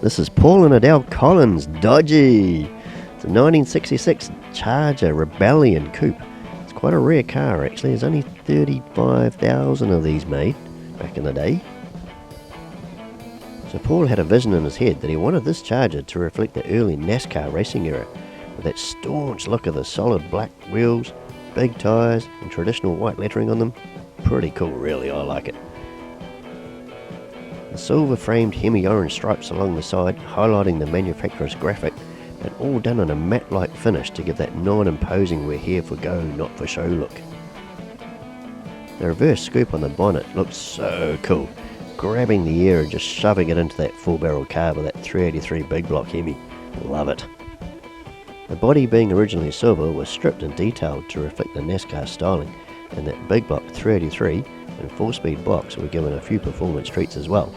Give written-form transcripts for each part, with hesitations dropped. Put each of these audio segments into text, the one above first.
This is Paul and Adele Collins' DODGEE. It's a 1966 Charger Rebellion coupe. It's quite a rare car actually. There's only 35,000 of these made back in the day. So Paul had a vision in his head that he wanted this Charger to reflect the early NASCAR racing era, with that staunch look of the solid black wheels, big tyres and traditional white lettering on them. Pretty cool really, I like it. The silver framed hemi-orange stripes along the side highlighting the manufacturer's graphic, and all done in a matte-like finish to give that non-imposing we're here for go, not for show look. The reverse scoop on the bonnet looks so cool, grabbing the air and just shoving it into that full-barrel car with that 383 big block Hemi. Love it. The body, being originally silver, was stripped and detailed to reflect the NASCAR styling, and that big block 383 and 4-speed box were given a few performance treats as well.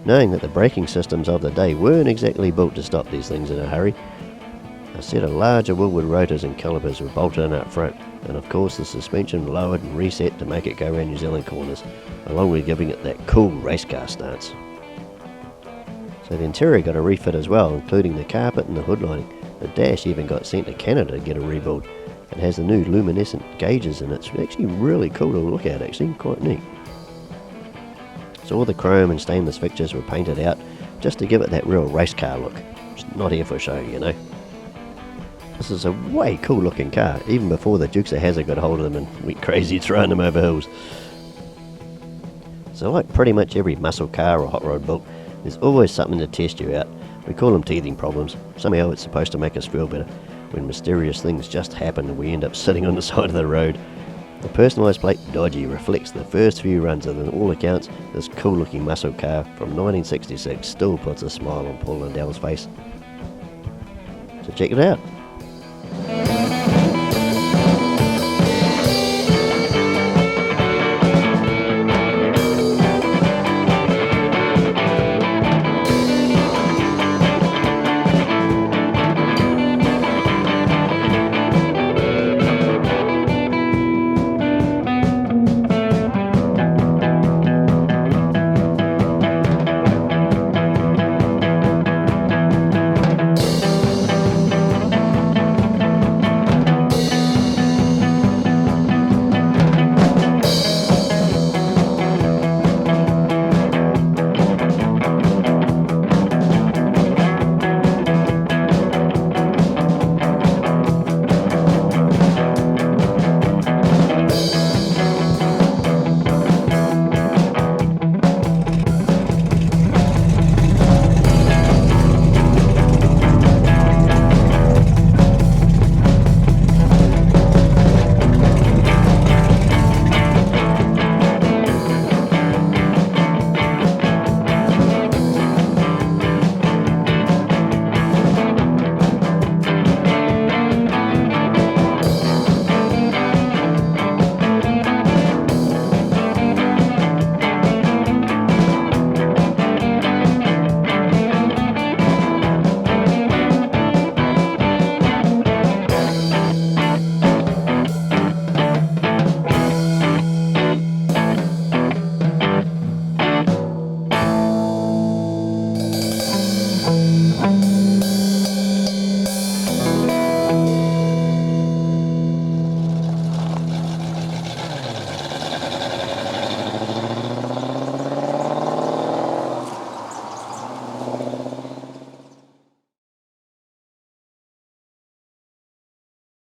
Knowing that the braking systems of the day weren't exactly built to stop these things in a hurry, a set of larger Wilwood rotors and calipers were bolted in up front, and of course the suspension lowered and reset to make it go around New Zealand corners, along with giving it that cool race car stance. So the interior got a refit as well, including the carpet and the hood lining. The dash even got sent to Canada to get a rebuild. It has the new luminescent gauges and it's actually really cool to look at, actually, quite neat. So all the chrome and stainless fixtures were painted out just to give it that real race car look. It's not here for show, you know. This is a way cool looking car, even before the Dukes of Hazzard got hold of them and went crazy throwing them over hills. So like pretty much every muscle car or hot rod built, there's always something to test you out. We call them teething problems. Somehow it's supposed to make us feel better when mysterious things just happen and we end up sitting on the side of the road. The personalised plate DODGEE reflects the first few runs, and on all accounts, this cool looking muscle car from 1966 still puts a smile on Paul and Adele's face. So check it out.